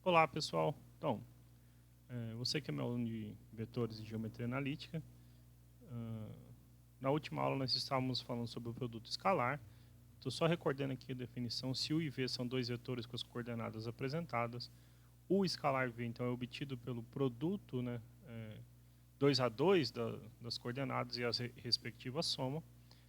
Olá, pessoal. Então, você que é meu aluno de vetores e geometria analítica, na última aula nós estávamos falando sobre o produto escalar. Estou só recordando aqui a definição. Se U e V são dois vetores com as coordenadas apresentadas, o escalar V então é obtido pelo produto, 2 a 2 das coordenadas e a respectiva soma.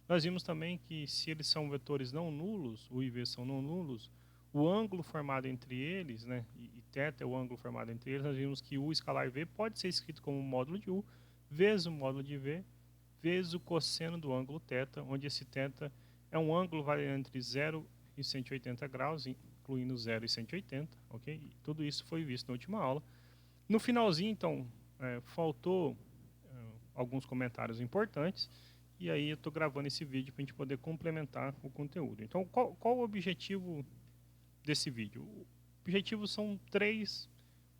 Nós vimos também que se eles são vetores não nulos, U e V são não nulos, o ângulo formado entre eles, e θ é o ângulo formado entre eles, nós vimos que U escalar V pode ser escrito como módulo de U, vezes o módulo de V, vezes o cosseno do ângulo θ, onde esse θ é um ângulo variando entre 0 e 180 graus, incluindo 0 e 180, ok? E tudo isso foi visto na última aula. No finalzinho, então, faltou alguns comentários importantes, e aí eu estou gravando esse vídeo para a gente poder complementar o conteúdo. Então, qual o objetivo desse vídeo? O objetivo são 3,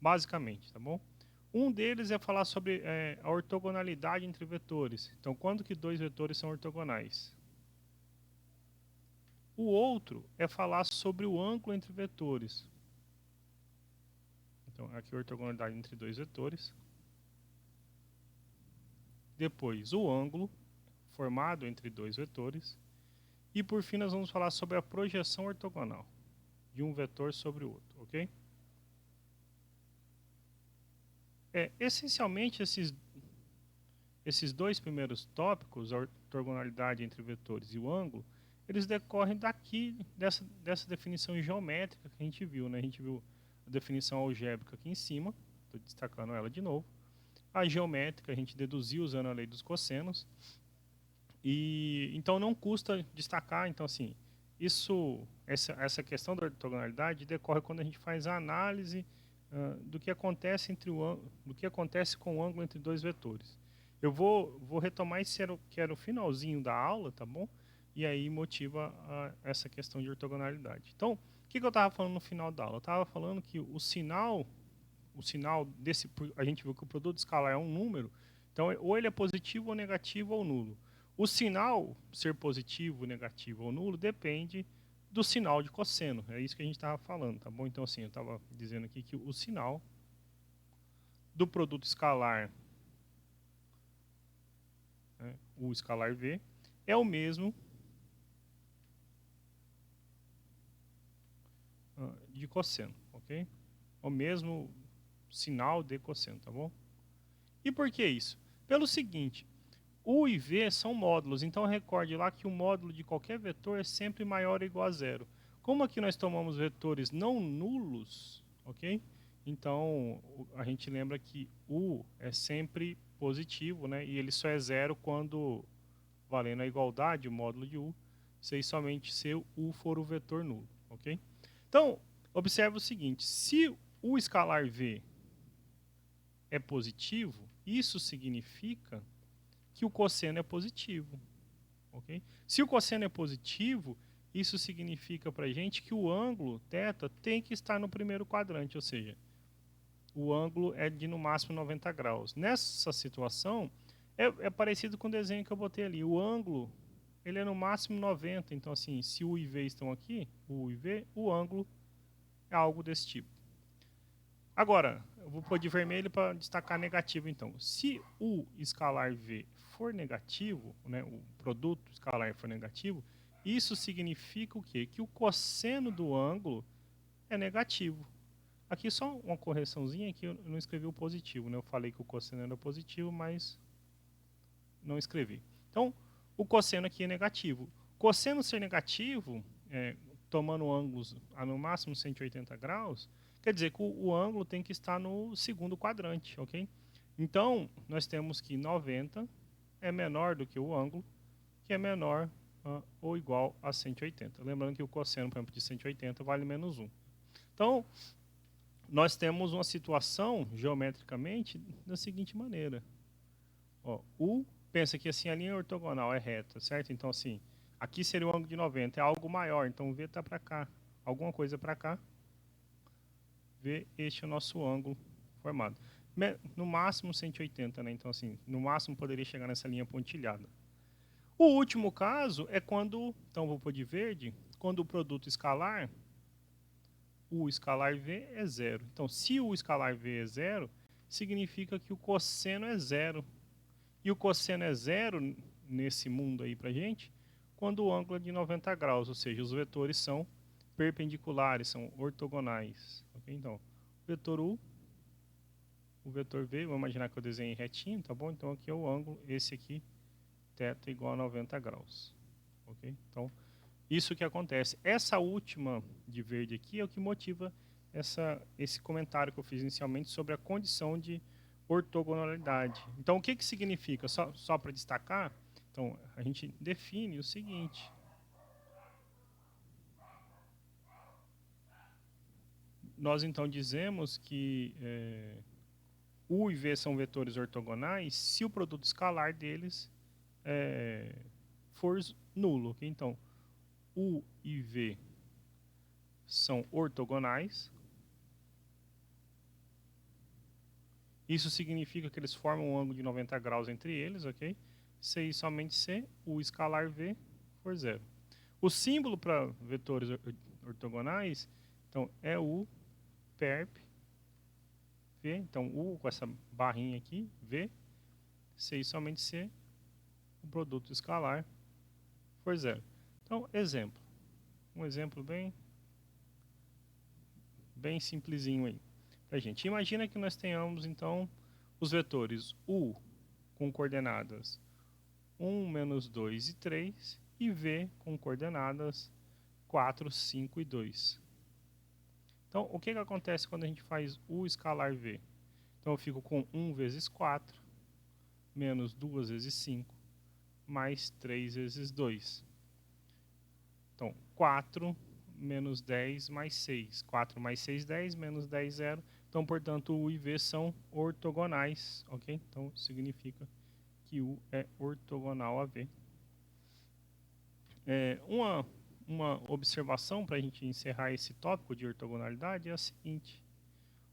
basicamente, tá bom? Um deles é falar sobre a ortogonalidade entre vetores. Então, quando que dois vetores são ortogonais? O outro é falar sobre o ângulo entre vetores. Então, aqui a ortogonalidade entre dois vetores. Depois, o ângulo formado entre dois vetores. E, por fim, nós vamos falar sobre a projeção ortogonal de um vetor sobre o outro, ok? Essencialmente, esses dois primeiros tópicos, a ortogonalidade entre vetores e o ângulo, eles decorrem daqui, dessa definição geométrica que a gente viu, né? A gente viu a definição algébrica aqui em cima, estou destacando ela de novo. A geométrica a gente deduziu usando a lei dos cossenos. E então não custa destacar, então assim, essa questão da ortogonalidade decorre quando a gente faz a análise do que acontece do que acontece com o ângulo entre dois vetores. Eu vou retomar esse que era o finalzinho da aula, tá bom? E aí motiva essa questão de ortogonalidade. Então, o que eu estava falando no final da aula? Eu estava falando que o sinal desse, a gente viu que o produto escalar é um número, então ou ele é positivo ou negativo ou nulo. O sinal ser positivo, negativo ou nulo depende do sinal de cosseno. É isso que a gente estava falando, tá bom? Então, assim, eu estava dizendo aqui que o sinal do produto escalar, o escalar V, é o mesmo de cosseno, ok? O mesmo sinal de cosseno, tá bom? E por que isso? Pelo seguinte, U e V são módulos, então recorde lá que o módulo de qualquer vetor é sempre maior ou igual a zero. Como aqui nós tomamos vetores não nulos, ok? Então, a gente lembra que U é sempre positivo, né? E ele só é zero quando, valendo a igualdade, o módulo de U, se somente se U for o vetor nulo, ok? Então, observe o seguinte, se o escalar V é positivo, isso significa que o cosseno é positivo, ok? Se o cosseno é positivo, isso significa para a gente que o ângulo θ tem que estar no primeiro quadrante, ou seja, o ângulo é de no máximo 90 graus. Nessa situação, é parecido com o desenho que eu botei ali. O ângulo ele é no máximo 90, então assim, se U e V estão aqui, U e V, o ângulo é algo desse tipo. Agora, eu vou pôr de vermelho para destacar negativo, então. Se o escalar V for negativo, né, o produto escalar for negativo, isso significa o quê? Que o cosseno do ângulo é negativo. Aqui só uma correçãozinha que eu não escrevi o positivo, né? Eu falei que o cosseno era positivo, mas não escrevi. Então, o cosseno aqui é negativo. Cosseno ser negativo, tomando ângulos a no máximo 180 graus, quer dizer que o ângulo tem que estar no segundo quadrante, ok? Então, nós temos que 90 é menor do que o ângulo, que é menor ou igual a 180. Lembrando que o cosseno, por exemplo, de 180 vale menos 1. Então, nós temos uma situação, geometricamente, da seguinte maneira. Ó, pensa que assim a linha ortogonal é reta, certo? Então, assim, aqui seria o ângulo de 90, é algo maior, então o V está para cá. Alguma coisa para cá. V, este é o nosso ângulo formado. No máximo 180, né? Então, assim, no máximo poderia chegar nessa linha pontilhada. O último caso é quando, então vou pôr de verde, quando o produto escalar U escalar V é zero. Então, se o escalar V é zero, significa que o cosseno é zero. E o cosseno é zero nesse mundo aí pra gente, quando o ângulo é de 90 graus, ou seja, os vetores são perpendiculares, são ortogonais. Okay? Então, o vetor U, o vetor V, vamos imaginar que eu desenhei retinho, tá bom? Então, aqui é o ângulo, esse aqui, θ igual a 90 graus. Ok? Então, isso que acontece. Essa última de verde aqui é o que motiva esse comentário que eu fiz inicialmente sobre a condição de ortogonalidade. Então, o que significa? Só para destacar, então, a gente define o seguinte. Nós, então, dizemos que U e V são vetores ortogonais se o produto escalar deles for nulo. Okay? Então, U e V são ortogonais. Isso significa que eles formam um ângulo de 90 graus entre eles, ok? Se somente se o escalar V for zero. O símbolo para vetores ortogonais, então, é U perp V. Então, U com essa barrinha aqui, V, se somente se o produto escalar for zero. Então, exemplo. Um exemplo bem simplesinho aí pra gente. Imagina que nós tenhamos, então, os vetores U com coordenadas 1, menos 2 e 3, e V com coordenadas 4, 5 e 2. Então, o que acontece quando a gente faz U escalar V? Então, eu fico com 1 vezes 4, menos 2 vezes 5, mais 3 vezes 2. Então, 4 menos 10 mais 6. 4 mais 6, 10, menos 10, 0. Então, portanto, U e V são ortogonais, ok? Então, significa que U é ortogonal a V. Uma observação para a gente encerrar esse tópico de ortogonalidade é a seguinte.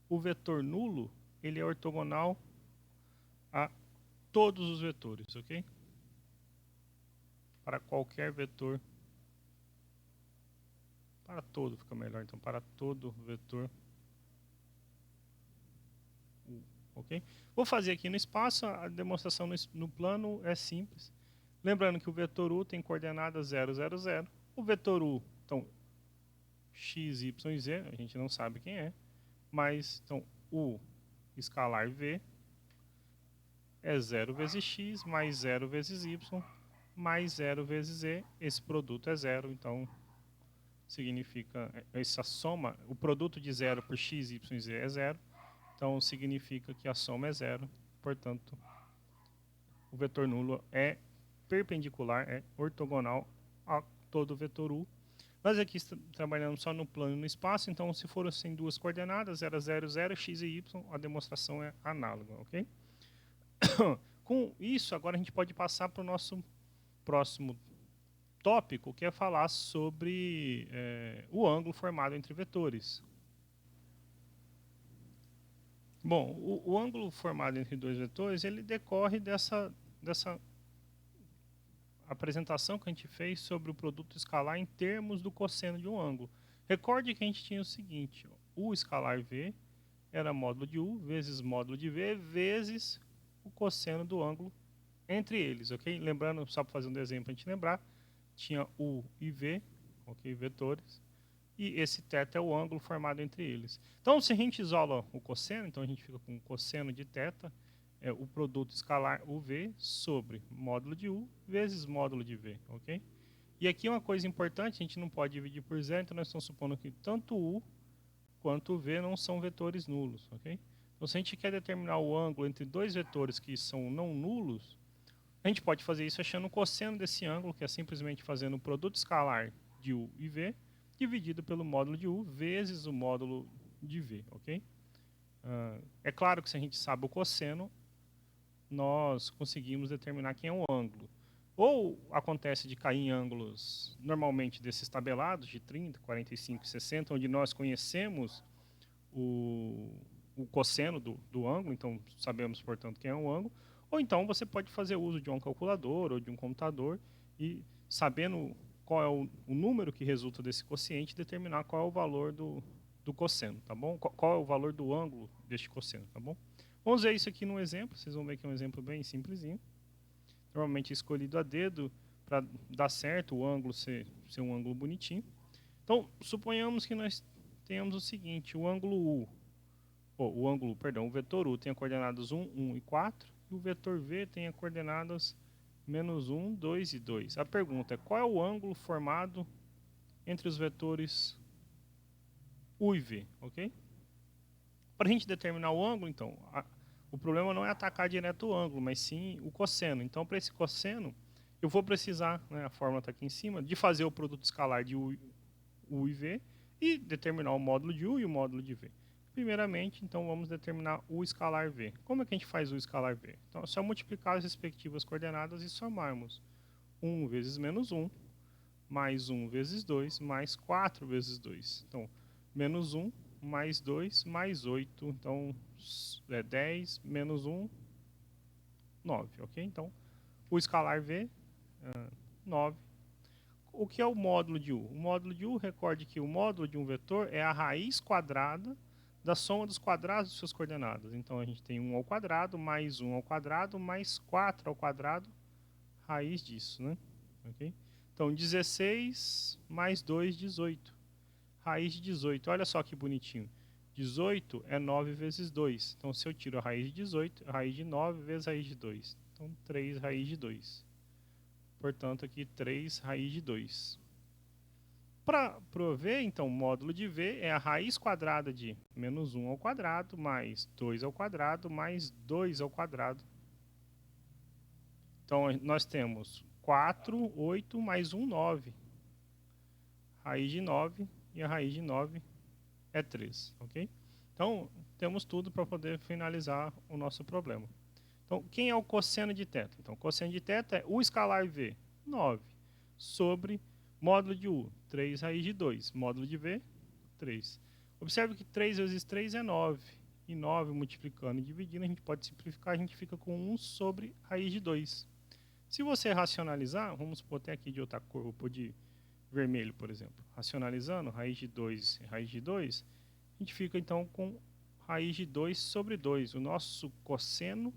O vetor nulo, ele é ortogonal a todos os vetores, ok? Para qualquer vetor. Para todo fica melhor, então, para todo vetor U, ok? Vou fazer aqui no espaço, a demonstração no plano é simples. Lembrando que o vetor U tem coordenadas 0, 0, 0. O vetor U, então, x, y e z, a gente não sabe quem é, mas, então, U escalar V é 0 vezes x, mais 0 vezes y, mais 0 vezes z. Esse produto é zero, então, significa, essa soma, o produto de 0 por x, y e z é zero, então significa que a soma é zero, portanto, o vetor nulo é perpendicular, é ortogonal a todo vetor U. Nós aqui trabalhamos só no plano e no espaço, então se for assim duas coordenadas, 0, 0, 0, x e y, a demonstração é análoga, ok? Com isso, agora a gente pode passar para o nosso próximo tópico, que é falar sobre o ângulo formado entre vetores. Bom, o ângulo formado entre dois vetores, ele decorre dessa apresentação que a gente fez sobre o produto escalar em termos do cosseno de um ângulo. Recorde que a gente tinha o seguinte, U escalar V era módulo de U vezes módulo de V vezes o cosseno do ângulo entre eles, ok? Lembrando, só para fazer um desenho para a gente lembrar, tinha U e V, ok? Vetores, e esse θ é o ângulo formado entre eles. Então, se a gente isola o cosseno, então a gente fica com o cosseno de θ, o produto escalar UV sobre módulo de U vezes módulo de V, ok? E aqui uma coisa importante, a gente não pode dividir por zero, então nós estamos supondo que tanto U quanto V não são vetores nulos, ok? Então, se a gente quer determinar o ângulo entre dois vetores que são não nulos, a gente pode fazer isso achando o cosseno desse ângulo, que é simplesmente fazendo o produto escalar de U e V, dividido pelo módulo de U vezes o módulo de V, ok? É claro que se a gente sabe o cosseno, nós conseguimos determinar quem é o ângulo. Ou acontece de cair em ângulos, normalmente desses tabelados, de 30, 45 e 60, onde nós conhecemos o cosseno do ângulo, então sabemos, portanto, quem é o ângulo. Ou então você pode fazer uso de um calculador ou de um computador e, sabendo qual é o número que resulta desse quociente, determinar qual é o valor do cosseno, tá bom? Qual é o valor do ângulo deste cosseno, tá bom? Vamos ver isso aqui no exemplo, vocês vão ver que é um exemplo bem simplesinho. Normalmente escolhido a dedo para dar certo o ângulo ser um ângulo bonitinho. Então, suponhamos que nós tenhamos o seguinte, o ângulo U, o vetor U tem as coordenadas 1, 1 e 4, e o vetor V tem as coordenadas menos 1, 2 e 2. A pergunta é, qual é o ângulo formado entre os vetores U e V, ok? Para a gente determinar o ângulo, então, o problema não é atacar direto o ângulo, mas sim o cosseno. Então, para esse cosseno, eu vou precisar, né, a fórmula está aqui em cima, de fazer o produto escalar de U e V e determinar o módulo de U e o módulo de V. Primeiramente, então, vamos determinar o escalar V. Como é que a gente faz o escalar V? Então, é só multiplicar as respectivas coordenadas e somarmos 1 vezes menos 1, mais 1 vezes 2, mais 4 vezes 2. Então, menos 1, mais 2, mais 8. Então, é 10, menos 1, 9, ok? Então, o escalar V, 9. O que é o módulo de U? O módulo de U, recorde que o módulo de um vetor é a raiz quadrada da soma dos quadrados de suas coordenadas. Então, a gente tem 1 ao quadrado, mais 1 ao quadrado, mais 4 ao quadrado, raiz disso, né? Ok? Então, 16 mais 2, 18. Raiz de 18, olha só que bonitinho. 18 é 9 vezes 2. Então, se eu tiro a raiz de 18, a raiz de 9 vezes a raiz de 2. Então, 3 raiz de 2. Portanto, aqui 3 raiz de 2. Para prover, então, o módulo de V é a raiz quadrada de menos 1 ao quadrado, mais 2 ao quadrado, mais 2 ao quadrado. Então, nós temos 4, 8, mais 1, 9. Raiz de 9, e a raiz de 9 é 3, ok? Então, temos tudo para poder finalizar o nosso problema. Então, quem é o cosseno de θ? Então, o cosseno de θ é o escalar V, 9, sobre módulo de U, 3 raiz de 2, módulo de V, 3. Observe que 3 vezes 3 é 9, e 9 multiplicando e dividindo, a gente pode simplificar, a gente fica com 1 sobre raiz de 2. Se você racionalizar, vamos supor até aqui de outra cor, vou pôr de vermelho, por exemplo. Racionalizando, raiz de 2 e raiz de 2, a gente fica então com raiz de 2 sobre 2. O nosso cosseno,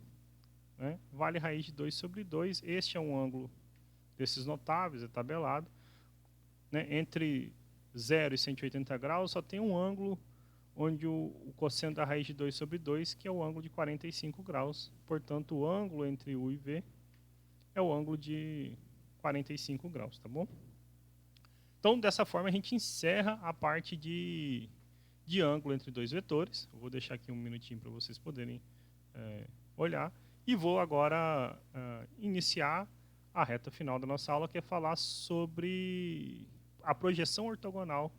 né, vale raiz de 2 sobre 2. Este é um ângulo desses notáveis, é tabelado. Né, entre 0 e 180 graus só tem um ângulo onde o cosseno da raiz de 2 sobre 2, que é o ângulo de 45 graus. Portanto, o ângulo entre U e V é o ângulo de 45 graus, tá bom? Então, dessa forma, a gente encerra a parte de ângulo entre dois vetores. Eu vou deixar aqui um minutinho para vocês poderem olhar. E vou agora iniciar a reta final da nossa aula, que é falar sobre a projeção ortogonal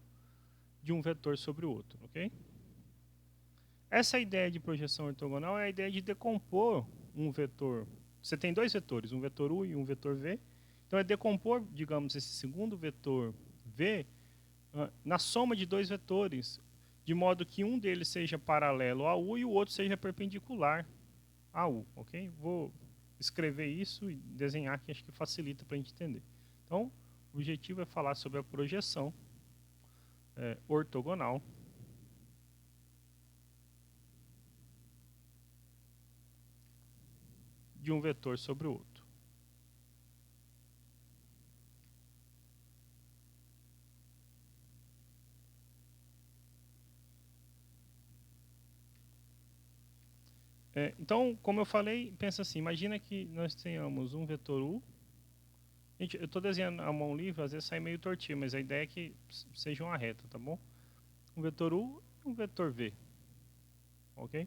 de um vetor sobre o outro, ok? Essa ideia de projeção ortogonal é a ideia de decompor um vetor. Você tem dois vetores, um vetor U e um vetor V. Então, é decompor, digamos, esse segundo vetor V na soma de dois vetores, de modo que um deles seja paralelo a U e o outro seja perpendicular a U, ok? Vou escrever isso e desenhar, que acho que facilita para a gente entender. Então, o objetivo é falar sobre a projeção ortogonal de um vetor sobre o outro. Então, como eu falei, pensa assim, imagina que nós tenhamos um vetor U. Gente, eu estou desenhando a mão livre, às vezes sai meio tortinho, mas a ideia é que seja uma reta, tá bom? Um vetor U e um vetor V. Ok?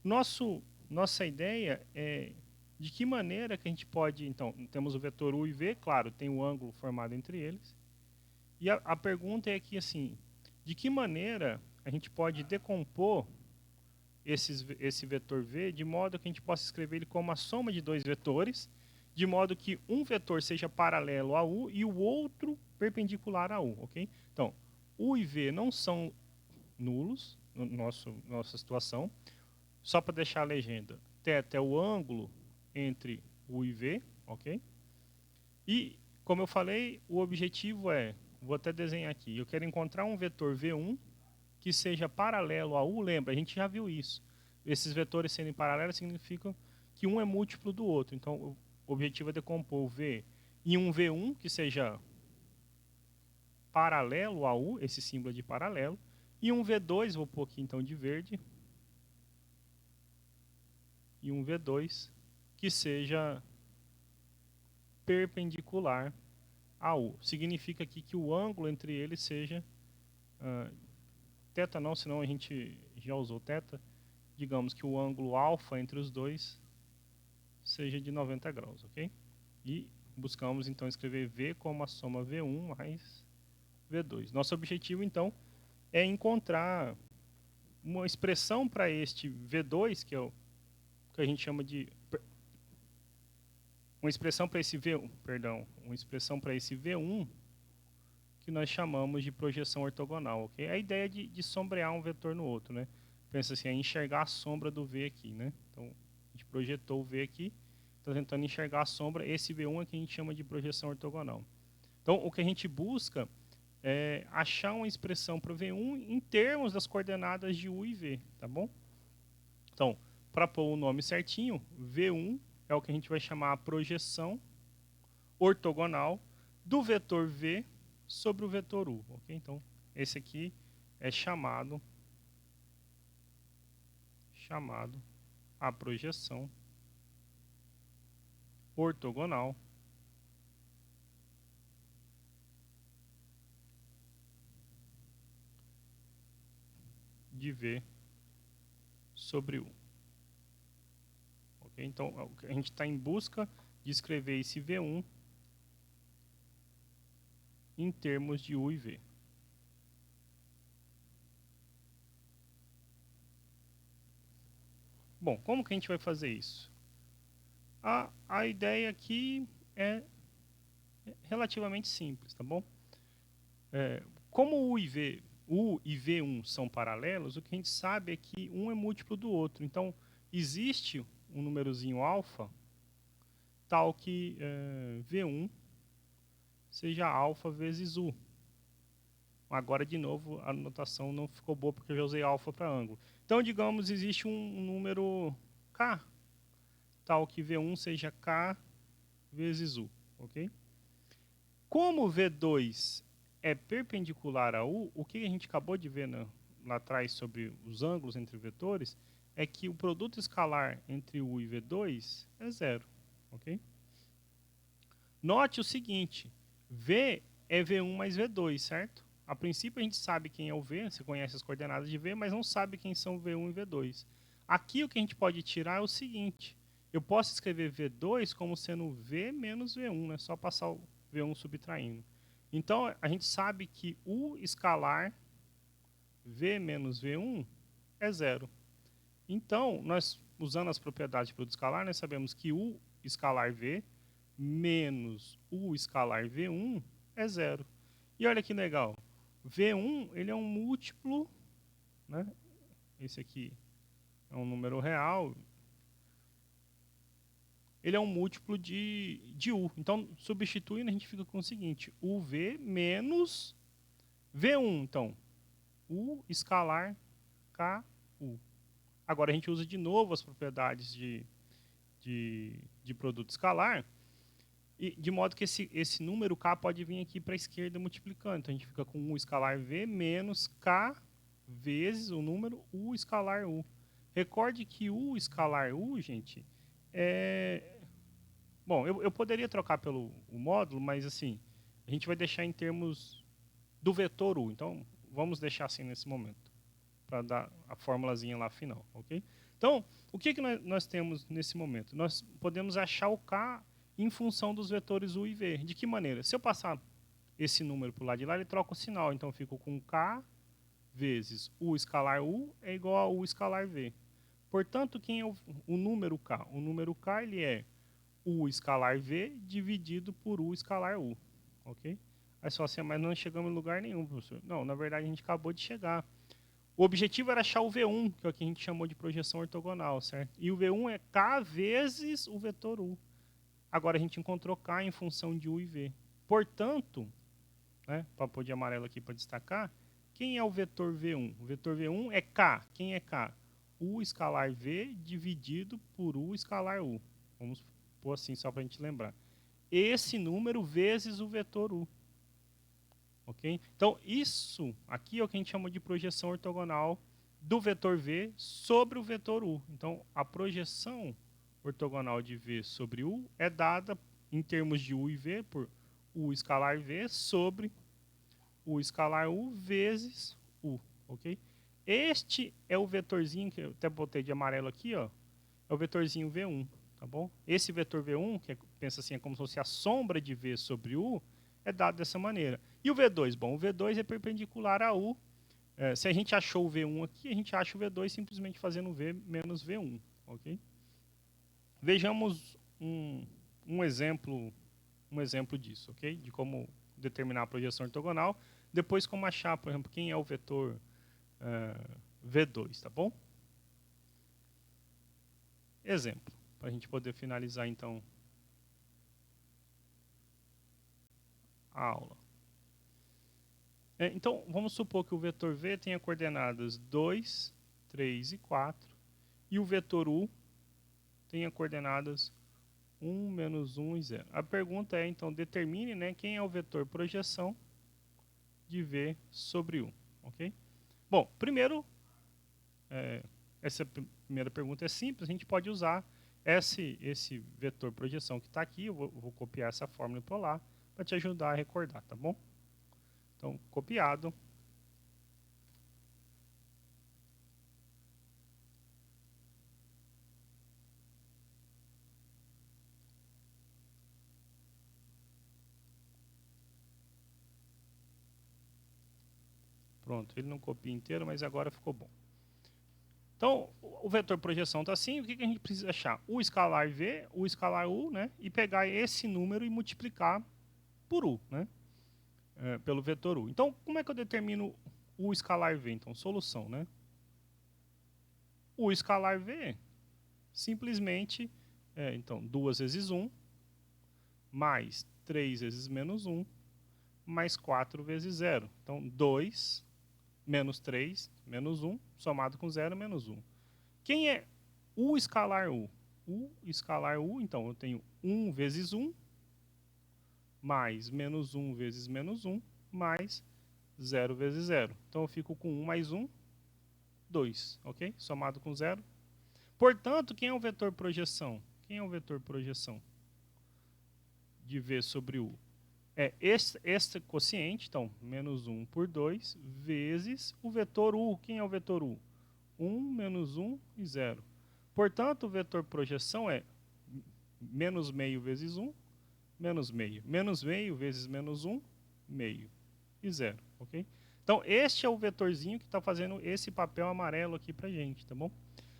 Nossa ideia é de que maneira que a gente pode... Então, temos o vetor U e V, claro, tem o ângulo formado entre eles. E a pergunta é que, assim, de que maneira a gente pode decompor esse vetor V de modo que a gente possa escrever ele como a soma de dois vetores, de modo que um vetor seja paralelo a U e o outro perpendicular a U, ok? Então, U e V não são nulos na nossa situação. Só para deixar a legenda, θ é o ângulo entre U e V, ok? E, como eu falei, o objetivo é, vou até desenhar aqui, eu quero encontrar um vetor V1 que seja paralelo a U, lembra, a gente já viu isso. Esses vetores serem paralelos significam que um é múltiplo do outro. Então, o objetivo é decompor o V em um V1 que seja paralelo a U, esse símbolo de paralelo, e um V2, vou pôr aqui então de verde, e um V2 que seja perpendicular a U. Significa aqui que o ângulo entre eles seja θ não, senão a gente já usou θ. Digamos que o ângulo alfa entre os dois seja de 90 graus, ok? E buscamos então escrever V como a soma V1 mais V2. Nosso objetivo então é encontrar uma expressão para este V2, que é o que a gente chama de uma expressão para esse V1, perdão, uma expressão para esse V1 que nós chamamos de projeção ortogonal, ok? A ideia de sombrear um vetor no outro, né? Pensa assim, é enxergar a sombra do V aqui, né? Então, a gente projetou o V aqui, está tentando enxergar a sombra, esse V1 é que a gente chama de projeção ortogonal. Então, o que a gente busca é achar uma expressão para o V1 em termos das coordenadas de U e V, tá bom? Então, para pôr o nome certinho, V1 é o que a gente vai chamar a projeção ortogonal do vetor V sobre o vetor U, ok? Então, esse aqui é chamado a projeção ortogonal de V sobre U. Ok? Então, a gente está em busca de escrever esse V1 em termos de U e V. Bom, como que a gente vai fazer isso? A ideia aqui é relativamente simples, tá bom? Como U e V1 são paralelos, o que a gente sabe é que um é múltiplo do outro. Então, existe um númerozinho alfa tal que V1 seja alfa vezes U. Agora, de novo, a notação não ficou boa porque eu já usei alfa para ângulo. Então, digamos, existe um número K, tal que V1 seja K vezes U, ok? Como V2 é perpendicular a U, o que a gente acabou de ver lá atrás sobre os ângulos entre vetores é que o produto escalar entre U e V2 é zero, ok? Note o seguinte, V é V1 mais V2, certo? A princípio a gente sabe quem é o V, você conhece as coordenadas de V, mas não sabe quem são V1 e V2. Aqui o que a gente pode tirar é o seguinte, eu posso escrever V2 como sendo V menos V1, né? Só passar o V1 subtraindo. Então, a gente sabe que U escalar V menos V1 é zero. Então, nós, usando as propriedades de produto escalar, nós sabemos que U escalar V menos U escalar V1 é zero. E olha que legal, V1 ele é um múltiplo, né? Esse aqui é um número real, ele é um múltiplo de U. Então, substituindo, a gente fica com o seguinte, UV menos V1. Então, U escalar KU. Agora, a gente usa de novo as propriedades de produto escalar, e de modo que esse número K pode vir aqui para a esquerda multiplicando. Então, a gente fica com U escalar V menos K vezes o número U escalar U. Recorde que U escalar U, gente, Bom, eu poderia trocar pelo o módulo, mas assim, a gente vai deixar em termos do vetor U. Então, vamos deixar assim nesse momento, para dar a formulazinha lá final, ok? Então, o que nós temos nesse momento? Nós podemos achar o K em função dos vetores U e V. De que maneira? Se eu passar esse número para o lado de lá, ele troca o sinal. Então, eu fico com K vezes U escalar U é igual a U escalar V. Portanto, quem é o número K? O número K ele é U escalar V dividido por U escalar U, ok? Aí só assim, mas não chegamos em lugar nenhum, professor. Não, na verdade a gente acabou de chegar. O objetivo era achar o V1, que é o que a gente chamou de projeção ortogonal, certo? E o V1 é K vezes o vetor U. Agora a gente encontrou K em função de U e V. Portanto, né, para pôr de amarelo aqui para destacar, o quem é o vetor V1? O vetor V1 é K. Quem é K? U escalar V dividido por U escalar U. Vamos pôr assim só para a gente lembrar. Esse número vezes o vetor U. Ok? Então, isso aqui é o que a gente chama de projeção ortogonal do vetor V sobre o vetor U. Então, a projeção ortogonal de V sobre U é dada em termos de U e V por U escalar V sobre U escalar U vezes U. Ok? Este é o vetorzinho, que eu até botei de amarelo aqui, ó, é o vetorzinho V1. Tá bom? Esse vetor V1, que pensa assim, é como se fosse a sombra de V sobre U, é dado dessa maneira. E o V2? Bom, o V2 é perpendicular a U. Se a gente achou o V1 aqui, a gente acha o V2 simplesmente fazendo V menos V1. Ok? Vejamos um exemplo disso, ok? De como determinar a projeção ortogonal. Depois, como achar, por exemplo, quem é o vetor V2, tá bom? Exemplo, para a gente poder finalizar, então, a aula. Então, vamos supor que o vetor V tenha coordenadas 2, 3 e 4, e o vetor U tenha coordenadas 1, menos 1 e 0. A pergunta é, então, determine, né, quem é o vetor projeção de V sobre U. Ok? Bom, primeiro, essa primeira pergunta é simples, a gente pode usar esse vetor projeção que está aqui, eu vou copiar essa fórmula para lá, para te ajudar a recordar, tá bom? Então, copiado. Pronto, ele não copia inteiro, mas agora ficou bom. Então, o vetor projeção está assim, o que a gente precisa achar? O escalar V, o escalar U, né? E pegar esse número e multiplicar por U, né? Pelo vetor U. Então, como é que eu determino o escalar V? Então, solução, né? O escalar V, simplesmente, então, 2 vezes 1, mais 3 vezes menos 1, mais 4 vezes 0. Então, 2 menos 3, menos 1, somado com 0, menos 1. Quem é U escalar U? U escalar U, então, eu tenho 1 vezes 1, mais menos 1 vezes menos 1, mais 0 vezes 0. Então, eu fico com 1 mais 1, 2, ok? Somado com 0. Portanto, quem é o vetor projeção? Quem é o vetor projeção de V sobre U? É este quociente, então, menos 1 por 2, vezes o vetor U. Quem é o vetor U? 1, menos 1 e 0. Portanto, o vetor projeção é menos meio vezes 1, menos meio. Menos meio vezes menos 1, meio. E 0, ok? Então, este é o vetorzinho que está fazendo esse papel amarelo aqui para a gente, tá bom?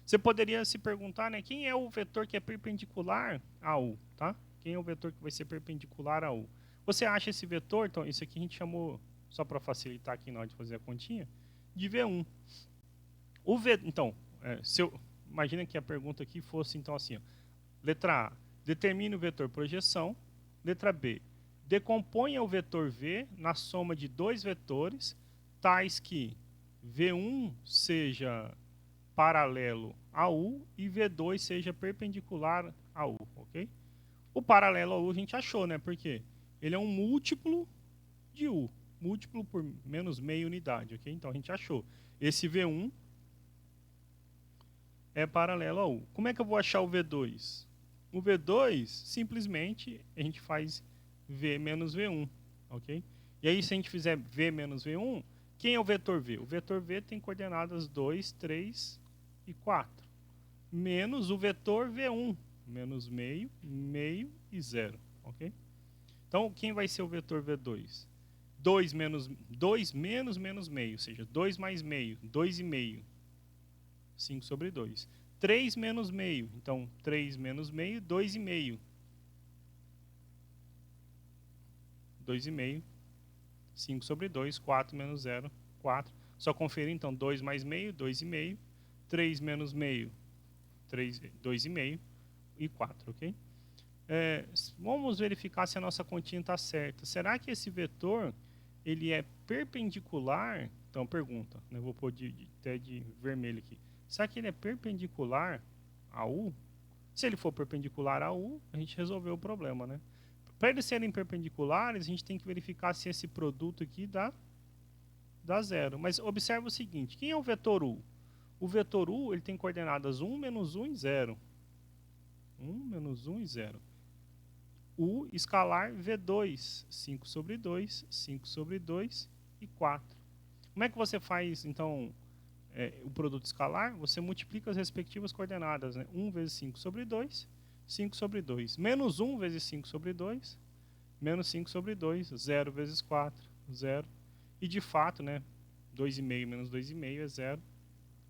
Você poderia se perguntar, né, quem é o vetor que é perpendicular a U, tá? Quem é o vetor que vai ser perpendicular a U? Você acha esse vetor, então, isso aqui a gente chamou, só para facilitar aqui na hora de fazer a continha, de V1. Então, imagina que a pergunta aqui fosse, então, assim, ó, letra A, determine o vetor projeção. Letra B, decomponha o vetor V na soma de dois vetores, tais que V1 seja paralelo a U e V2 seja perpendicular a U, ok? O paralelo a U a gente achou, né? Porque ele é um múltiplo de U, múltiplo por menos meia unidade, ok? Então a gente achou. Esse V1 é paralelo a U. Como é que eu vou achar o V2? O V2, simplesmente, a gente faz V menos V1, ok? E aí, se a gente fizer V menos V1, quem é o vetor V? O vetor V tem coordenadas 2, 3 e 4. Menos o vetor V1, menos meio, meio e 0, ok? Então, quem vai ser o vetor V2? 2 menos menos meio, ou seja, 2 mais meio, 2,5. 5 sobre 2. 3 menos meio, então 3 menos meio, 2,5. 2,5. 5 sobre 2, 4 menos 0, 4. Só conferir, então, 2 mais meio, 2,5. 3 menos meio, 2,5. E 4, ok? Vamos verificar se a nossa continha está certa. Será que esse vetor ele é perpendicular Então, pergunta, né? Vou pôr até de vermelho aqui. Será que ele é perpendicular a U? Se ele for perpendicular a U, a gente resolveu o problema, né? Para eles serem perpendiculares, a gente tem que verificar se esse produto aqui dá zero. Mas observa o seguinte, quem é o vetor U? O vetor U ele tem coordenadas 1, menos 1 e 0. 1, menos 1 e 0. U escalar V2, 5 sobre 2, 5 sobre 2 e 4. Como é que você faz, então, o produto escalar? Você multiplica as respectivas coordenadas, né? 1 vezes 5 sobre 2, 5 sobre 2. Menos 1 vezes 5 sobre 2, menos 5 sobre 2. 0 vezes 4, 0. E, de fato, né, 2,5 menos 2,5 é 0.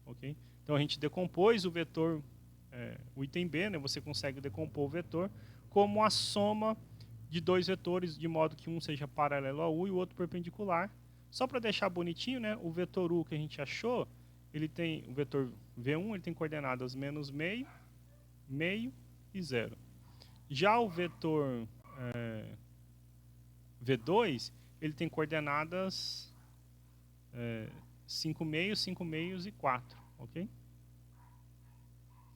Okay? Então, a gente decompôs o vetor, o item B, né? Você consegue decompor o vetor como a soma de dois vetores, de modo que um seja paralelo a U e o outro perpendicular. Só para deixar bonitinho, né, o vetor U que a gente achou, ele tem o vetor V1, ele tem coordenadas menos meio, meio e 0. Já o vetor V2, ele tem coordenadas 5 meios, 5 meios e 4, ok?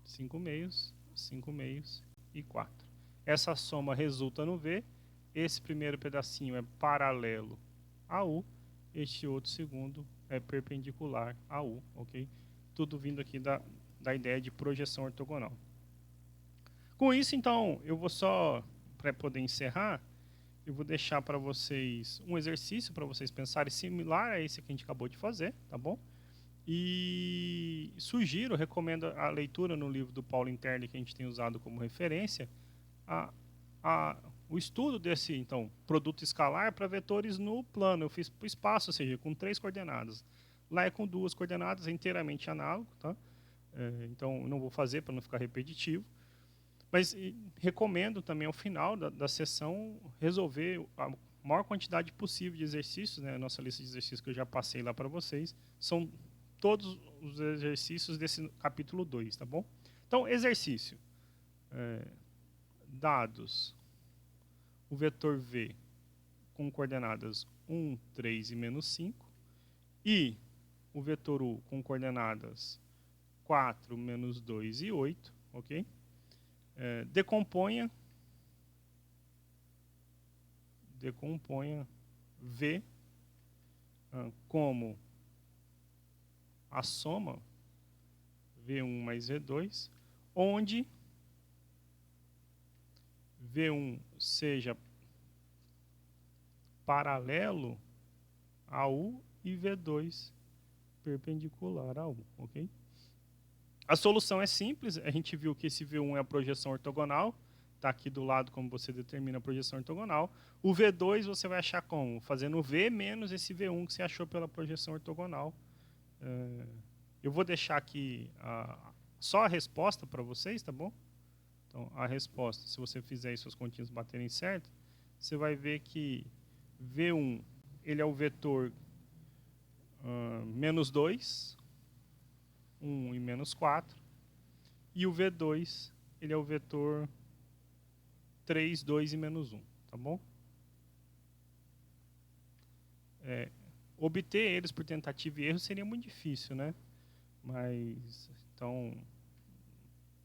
5 meios e 4. Essa soma resulta no V. Esse primeiro pedacinho é paralelo a U. Este outro segundo é perpendicular a U, ok? Tudo vindo aqui da ideia de projeção ortogonal. Com isso, então, eu vou só, para poder encerrar, eu vou deixar para vocês um exercício para vocês pensarem similar a esse que a gente acabou de fazer, tá bom? E sugiro, recomendo a leitura no livro do Paulo Interle, que a gente tem usado como referência, o estudo desse, então, produto escalar para vetores no plano. Eu fiz para o espaço, ou seja, com 3 coordenadas. Lá é com 2 coordenadas, é inteiramente análogo, tá? Então, não vou fazer para não ficar repetitivo. Mas recomendo também, ao final da sessão, resolver a maior quantidade possível de exercícios, né? A nossa lista de exercícios que eu já passei lá para vocês, são todos os exercícios desse capítulo 2, tá bom? Então, exercício. Dados o vetor V com coordenadas 1, 3 e menos 5, e o vetor U com coordenadas 4, menos 2 e 8, ok? Decomponha V como a soma V1 mais V2, onde V1 seja paralelo a U e V2 perpendicular a U, ok? A solução é simples, a gente viu que esse V1 é a projeção ortogonal, está aqui do lado como você determina a projeção ortogonal. O V2 você vai achar como? Fazendo V menos esse V1 que você achou pela projeção ortogonal. Eu vou deixar aqui só a resposta para vocês, tá bom? Então, a resposta, se você fizer aí suas continhas baterem certo, você vai ver que V1 ele é o vetor menos 2, 1 e menos 4, e o V2 ele é o vetor 3, 2 e menos 1, tá bom? Obter eles por tentativa e erro seria muito difícil, né? Mas, então,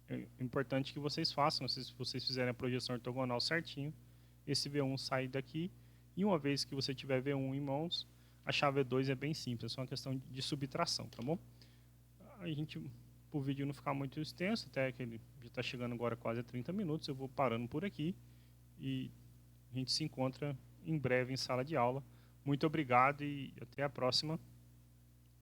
é importante que vocês façam, se vocês fizerem a projeção ortogonal certinho, esse V1 sai daqui, e uma vez que você tiver V1 em mãos, achar V2 é bem simples, é só uma questão de subtração, tá bom? A gente, para o vídeo não ficar muito extenso, até que ele já está chegando agora quase a 30 minutos, eu vou parando por aqui, e a gente se encontra em breve em sala de aula. Muito obrigado e até a próxima.